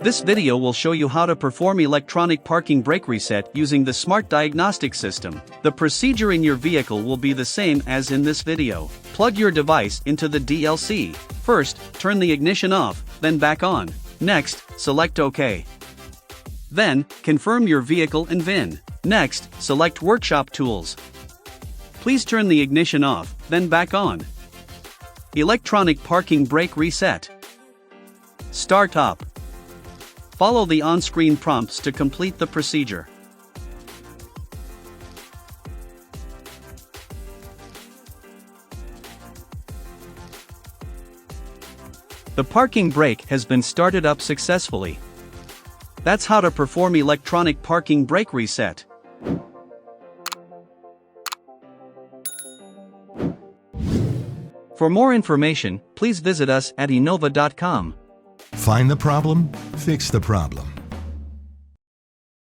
This video will show you how to perform electronic parking brake reset using the smart diagnostic system. The procedure in your vehicle will be the same as in this video. Plug your device into the DLC. First, turn the ignition off, then back on. Next, select OK. Then, confirm your vehicle and VIN. Next, select Workshop Tools. Please turn the ignition off, then back on. Electronic parking brake reset. Start up. Follow the on-screen prompts to complete the procedure. The parking brake has been started up successfully. That's how to perform electronic parking brake reset. For more information, please visit us at Innova.com. Find the problem, fix the problem.